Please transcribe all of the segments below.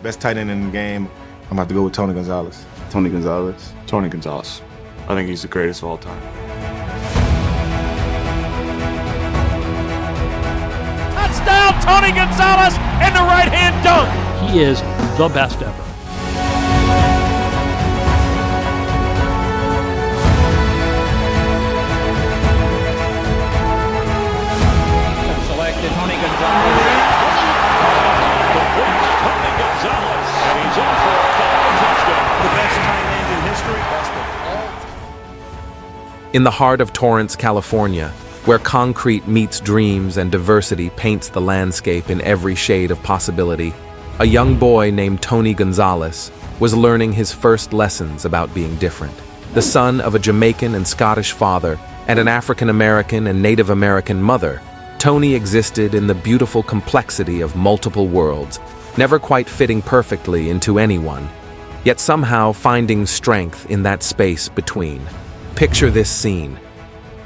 Best tight end in the game, I'm about to go with Tony Gonzalez. Tony Gonzalez. Tony Gonzalez. I think he's the greatest of all time. Touchdown, Tony Gonzalez, and the right-hand dunk. He is the best ever. Selected Tony Gonzalez. Tony Gonzalez, and he's in for a touchdown. The best tight end in history. In the heart of Torrance, California, where concrete meets dreams and diversity paints the landscape in every shade of possibility, a young boy named Tony Gonzalez was learning his first lessons about being different. The son of a Jamaican and Scottish father and an African American and Native American mother, Tony existed in the beautiful complexity of multiple worlds, never quite fitting perfectly into anyone, yet somehow finding strength in that space between. Picture this scene.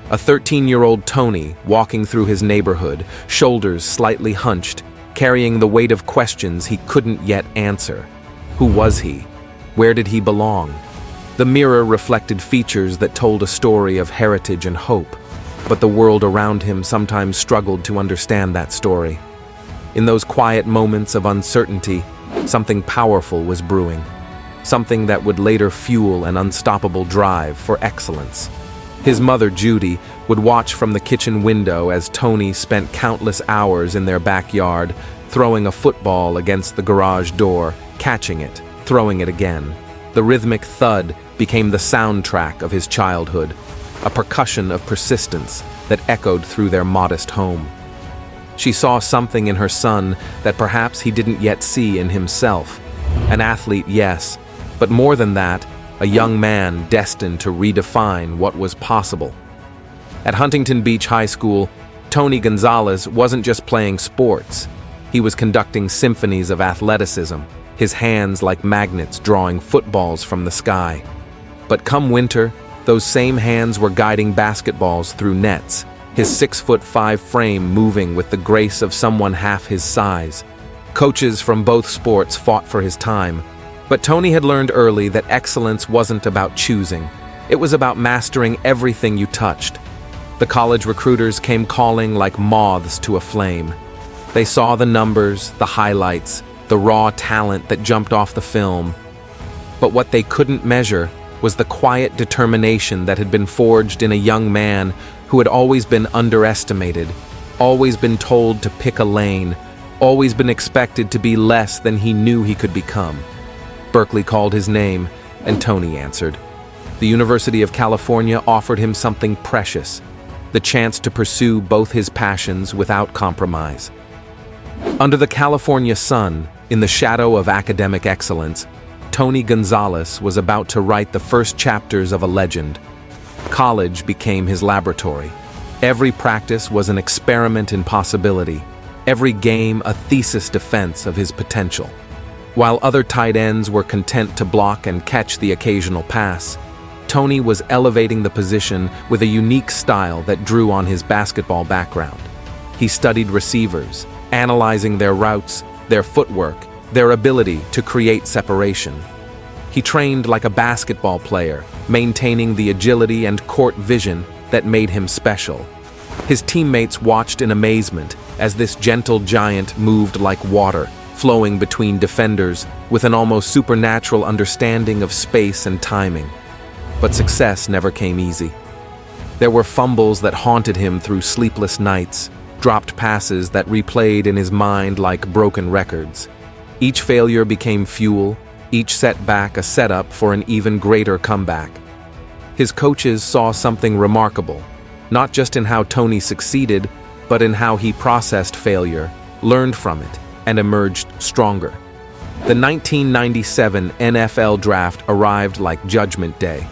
A 13-year-old Tony walking through his neighborhood, shoulders slightly hunched, carrying the weight of questions he couldn't yet answer. Who was he? Where did he belong? The mirror reflected features that told a story of heritage and hope, but the world around him sometimes struggled to understand that story. In those quiet moments of uncertainty, something powerful was brewing, something that would later fuel an unstoppable drive for excellence. His mother, Judy, would watch from the kitchen window as Tony spent countless hours in their backyard, throwing a football against the garage door, catching it, throwing it again. The rhythmic thud became the soundtrack of his childhood, a percussion of persistence that echoed through their modest home. She saw something in her son that perhaps he didn't yet see in himself. An athlete, yes, but more than that, a young man destined to redefine what was possible. At Huntington Beach High School, Tony Gonzalez wasn't just playing sports. He was conducting symphonies of athleticism, his hands like magnets drawing footballs from the sky. But come winter, those same hands were guiding basketballs through nets, his 6'5" frame moving with the grace of someone half his size. Coaches from both sports fought for his time, but Tony had learned early that excellence wasn't about choosing. It was about mastering everything you touched. The college recruiters came calling like moths to a flame. They saw the numbers, the highlights, the raw talent that jumped off the film. But what they couldn't measure was the quiet determination that had been forged in a young man who had always been underestimated, always been told to pick a lane, always been expected to be less than he knew he could become. Berkeley called his name, and Tony answered. The University of California offered him something precious, the chance to pursue both his passions without compromise. Under the California sun, in the shadow of academic excellence, Tony Gonzalez was about to write the first chapters of a legend. College became his laboratory. Every practice was an experiment in possibility, every game a thesis defense of his potential. While other tight ends were content to block and catch the occasional pass, Tony was elevating the position with a unique style that drew on his basketball background. He studied receivers, analyzing their routes, their footwork, their ability to create separation. He trained like a basketball player, maintaining the agility and court vision that made him special. His teammates watched in amazement as this gentle giant moved like water, flowing between defenders with an almost supernatural understanding of space and timing. But success never came easy. There were fumbles that haunted him through sleepless nights, dropped passes that replayed in his mind like broken records. Each failure became fuel, each setback a setup for an even greater comeback. His coaches saw something remarkable, not just in how Tony succeeded, but in how he processed failure, learned from it, and emerged stronger. The 1997 NFL Draft arrived like Judgment Day.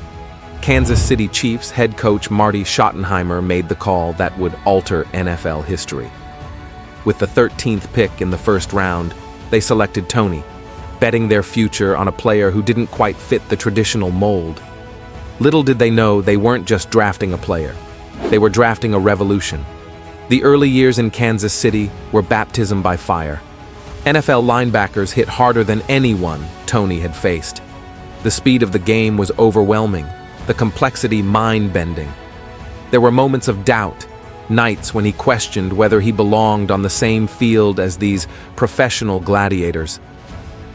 Kansas City Chiefs head coach Marty Schottenheimer made the call that would alter NFL history. With the 13th pick in the first round, they selected Tony, betting their future on a player who didn't quite fit the traditional mold. Little did they know they weren't just drafting a player. They were drafting a revolution. The early years in Kansas City were baptism by fire. NFL linebackers hit harder than anyone Tony had faced. The speed of the game was overwhelming, the complexity mind-bending. There were moments of doubt, nights when he questioned whether he belonged on the same field as these professional gladiators.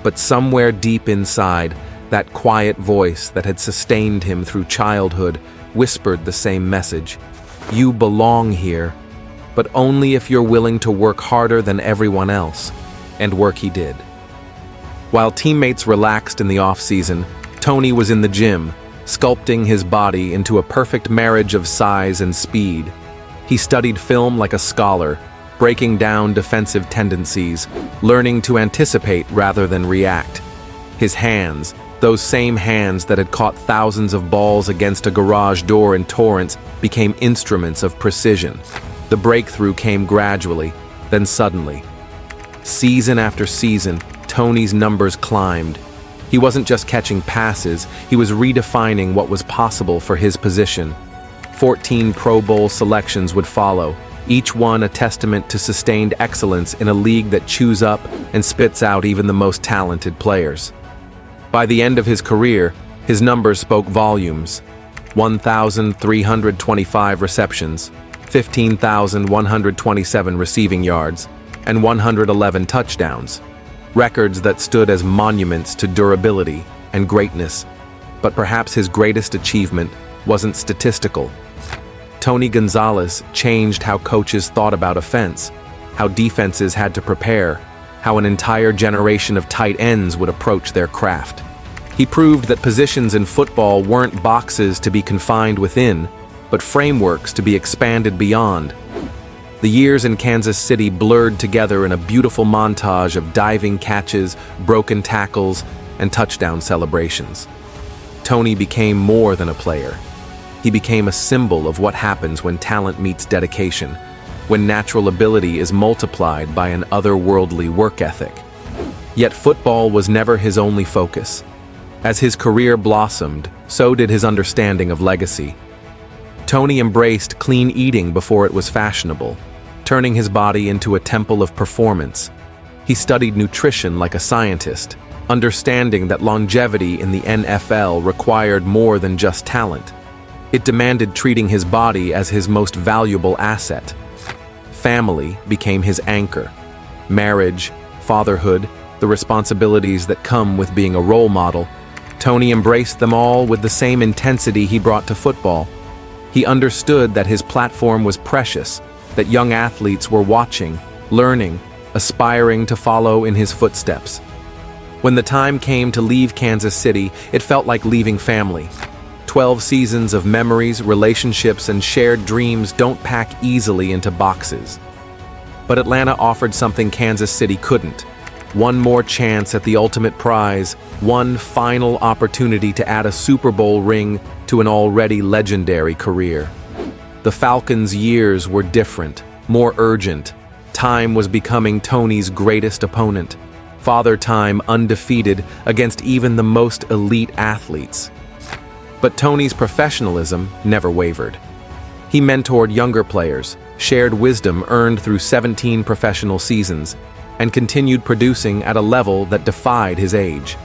But somewhere deep inside, that quiet voice that had sustained him through childhood whispered the same message. You belong here, but only if you're willing to work harder than everyone else. And work he did. While teammates relaxed in the off-season, Tony was in the gym, sculpting his body into a perfect marriage of size and speed. He studied film like a scholar, breaking down defensive tendencies, learning to anticipate rather than react. His hands, those same hands that had caught thousands of balls against a garage door in Torrance, became instruments of precision. The breakthrough came gradually, then suddenly. Season after season, Tony's numbers climbed. He wasn't just catching passes, he was redefining what was possible for his position. 14 Pro Bowl selections would follow, each one a testament to sustained excellence in a league that chews up and spits out even the most talented players. By the end of his career, his numbers spoke volumes. 1,325 receptions, 15,127 receiving yards, and 111 touchdowns, records that stood as monuments to durability and greatness. But perhaps his greatest achievement wasn't statistical. Tony Gonzalez changed how coaches thought about offense, how defenses had to prepare, how an entire generation of tight ends would approach their craft. He proved that positions in football weren't boxes to be confined within, but frameworks to be expanded beyond. The years in Kansas City blurred together in a beautiful montage of diving catches, broken tackles, and touchdown celebrations. Tony became more than a player. He became a symbol of what happens when talent meets dedication, when natural ability is multiplied by an otherworldly work ethic. Yet football was never his only focus. As his career blossomed, so did his understanding of legacy. Tony embraced clean eating before it was fashionable, turning his body into a temple of performance. He studied nutrition like a scientist, understanding that longevity in the NFL required more than just talent. It demanded treating his body as his most valuable asset. Family became his anchor. Marriage, fatherhood, the responsibilities that come with being a role model. Tony embraced them all with the same intensity he brought to football. He understood that his platform was precious, that young athletes were watching, learning, aspiring to follow in his footsteps. When the time came to leave Kansas City, it felt like leaving family. 12 seasons of memories, relationships, and shared dreams don't pack easily into boxes. But Atlanta offered something Kansas City couldn't. One more chance at the ultimate prize, one final opportunity to add a Super Bowl ring to an already legendary career. The Falcons' years were different, more urgent. Time was becoming Tony's greatest opponent. Father Time undefeated against even the most elite athletes. But Tony's professionalism never wavered. He mentored younger players, shared wisdom earned through 17 professional seasons, and continued producing at a level that defied his age.